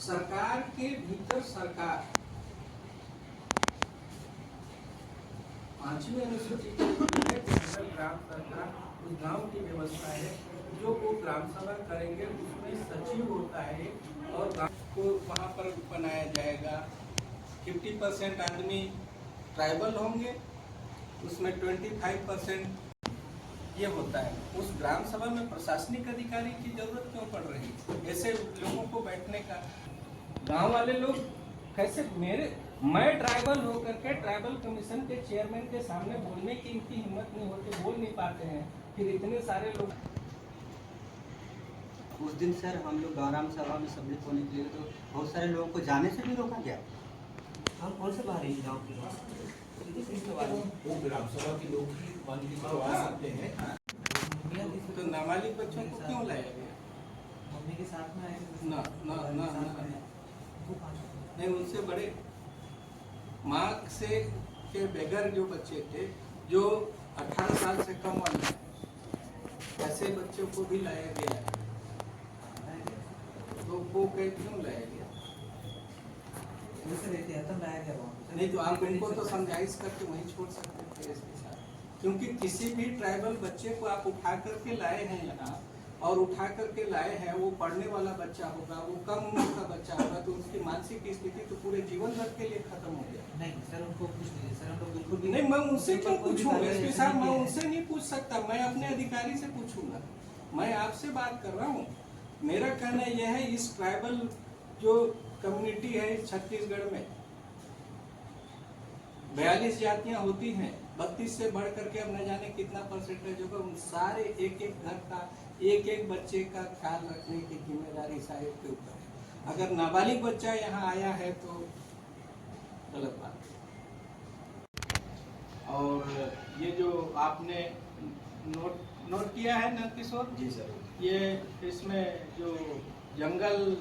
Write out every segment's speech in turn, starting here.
सरकार के भीतर सरकार 5वीं अनुसूची के भीतर ग्राम सरकार उस गांव की व्यवस्था है जो वो ग्राम सभा करेंगे, उसमें सचिव होता है और गांव को वहाँ पर बनाया जाएगा। 50% आदमी ट्राइबल होंगे, उसमें 25% ये होता है। उस ग्राम सभा में प्रशासनिक अधिकारी की जरूरत क्यों पड़ रही है? ऐसे लोगों को बैठने का गांव वाले लोग कैसे मैं ट्राइबल होकर के ट्राइबल कमीशन के चेयरमैन के सामने बोलने की इनकी हिम्मत नहीं होती, बोल नहीं पाते हैं। फिर इतने सारे लोग उस दिन सर हम लोग ग्राम सभा में सम्मिलित होने के लिए तो बहुत सारे लोगों को जाने से भी रोका गया। हम कौन से बाहरी गाँव के वो ग्राम सभा के लोग ही मान लीजिए आ सकते हैं, तो नाबालिग बच्चों को क्यों लाया गया? मम्मी के साथ में आए ना ना ना ना नहीं, उनसे बड़े मार्क से के बगैर जो बच्चे थे, जो 18 साल से कम वाले, ऐसे बच्चों को भी लाया गया है। तो वो क्यों लाया गया? नहीं तो आप इनको तो समझाइश करके वहीं छोड़ सकते थे इसके साथ, क्योंकि किसी भी ट्राइबल बच्चे को आप उठा करके लाए हैं यहाँ और उठा करके लाए हैं, वो पढ़ने वाला बच्चा होगा, वो कम उम्र का बच्चा होगा, तो उसकी मानसिक स्थिति तो पूरे जीवन भर के लिए खत्म हो गया। नहीं सर, उनको पूछ लीजिए सर, हम लोग बिल्कुल भी नहीं, मैं उनसे क्यों पूछूं? एसपी साहब, मैं उनसे नहीं पूछ सकता, मैं अपने अधिकारी से पूछूंगा। मैं आपसे बात कर रहा हूँ। मेरा कहना यह है, इस ट्राइबल जो कम्युनिटी है छत्तीसगढ़ में 42 जातियां होती हैं, 32 से बढ़ करके अब न जाने कितना परसेंटेज होगा। उन सारे एक एक घर का एक एक बच्चे का ख्याल रखने की जिम्मेदारी साहिब के ऊपर है। अगर नाबालिग बच्चा यहाँ आया है तो गलत बात है। और ये जो आपने नोट किया है ना किशोर जी सर, ये इसमें जो जंगल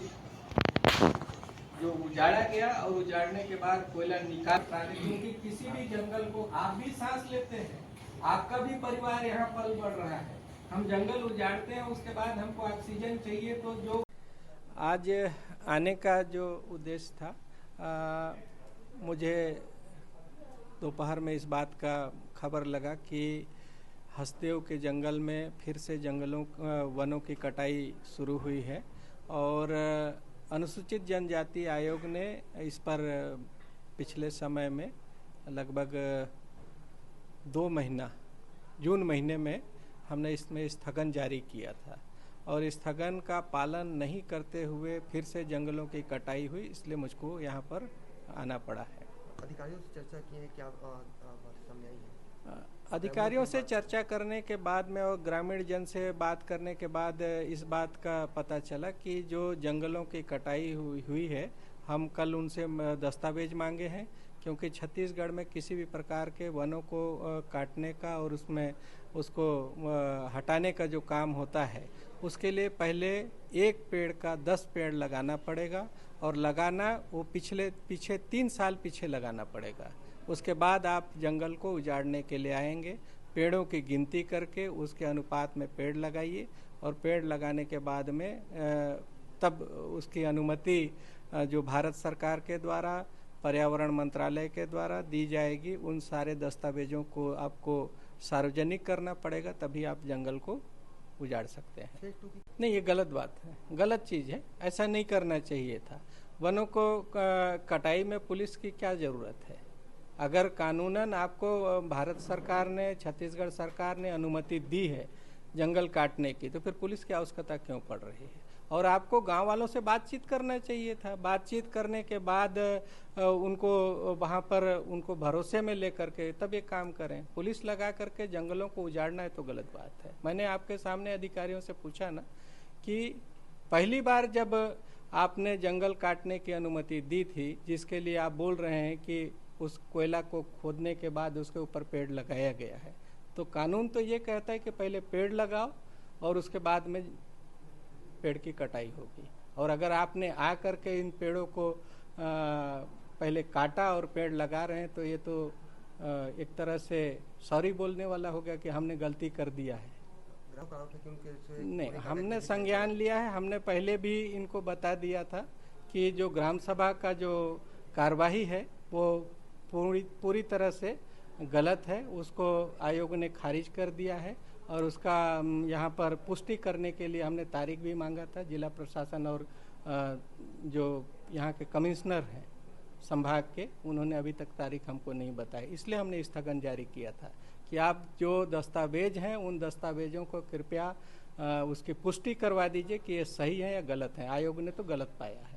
जो उजाड़ा गया और उजाड़ने के बाद कोयला निकाल पाने, क्योंकि किसी भी जंगल को आप भी सांस लेते हैं, आपका भी परिवार यहाँ पल बढ़ रहा है। हम जंगल उजाड़ते हैं, उसके बाद हमको ऑक्सीजन चाहिए। तो जो आज आने का जो उद्देश्य था, मुझे दोपहर में इस बात का खबर लगा कि हसदेव के जंगल में फिर से वनों की कटाई शुरू हुई है और अनुसूचित जनजाति आयोग ने इस पर पिछले समय में लगभग 2 महीना जून महीने में हमने इसमें स्थगन जारी किया था और स्थगन का पालन नहीं करते हुए फिर से जंगलों की कटाई हुई, इसलिए मुझको यहाँ पर आना पड़ा है। अधिकारियों से चर्चा की है, क्या बात सामने आई है? अधिकारियों से चर्चा करने के बाद में और ग्रामीण जन से बात करने के बाद इस बात का पता चला कि जो जंगलों की कटाई हुई है, हम कल उनसे दस्तावेज मांगे हैं, क्योंकि छत्तीसगढ़ में किसी भी प्रकार के वनों को काटने का और उसमें उसको हटाने का जो काम होता है, उसके लिए पहले एक पेड़ का 10 पेड़ लगाना पड़ेगा और लगाना वो पीछे 3 साल पीछे लगाना पड़ेगा। उसके बाद आप जंगल को उजाड़ने के लिए आएंगे। पेड़ों की गिनती करके उसके अनुपात में पेड़ लगाइए और पेड़ लगाने के बाद में तब उसकी अनुमति जो भारत सरकार के द्वारा, पर्यावरण मंत्रालय के द्वारा दी जाएगी। उन सारे दस्तावेजों को आपको सार्वजनिक करना पड़ेगा, तभी आप जंगल को उजाड़ सकते हैं। नहीं, ये गलत बात है, गलत चीज़ है, ऐसा नहीं करना चाहिए था। वनों को कटाई में पुलिस की क्या ज़रूरत है? अगर कानूनन आपको भारत सरकार ने, छत्तीसगढ़ सरकार ने अनुमति दी है जंगल काटने की, तो फिर पुलिस की आवश्यकता क्यों पड़ रही है? और आपको गांव वालों से बातचीत करना चाहिए था। बातचीत करने के बाद उनको वहां पर उनको भरोसे में लेकर के तब ये काम करें। पुलिस लगा करके जंगलों को उजाड़ना है तो गलत बात है। मैंने आपके सामने अधिकारियों से पूछा ना कि पहली बार जब आपने जंगल काटने की अनुमति दी थी, जिसके लिए आप बोल रहे हैं कि उस कोयला को खोदने के बाद उसके ऊपर पेड़ लगाया गया है, तो कानून तो ये कहता है कि पहले पेड़ लगाओ और उसके बाद में पेड़ की कटाई होगी। और अगर आपने आ करके इन पेड़ों को पहले काटा और पेड़ लगा रहे हैं, तो ये तो एक तरह से सॉरी बोलने वाला हो गया कि हमने गलती कर दिया है। नहीं, हमने संज्ञान लिया है। हमने पहले भी इनको बता दिया था कि जो ग्राम सभा का जो कार्यवाही है वो पूरी तरह से गलत है, उसको आयोग ने खारिज कर दिया है और उसका यहाँ पर पुष्टि करने के लिए हमने तारीख भी मांगा था। जिला प्रशासन और जो यहाँ के कमिश्नर हैं संभाग के, उन्होंने अभी तक तारीख हमको नहीं बताई, इसलिए हमने स्थगन जारी किया था कि आप जो दस्तावेज हैं उन दस्तावेजों को कृपया उसकी पुष्टि करवा दीजिए कि ये सही है या गलत है। आयोग ने तो गलत पाया है।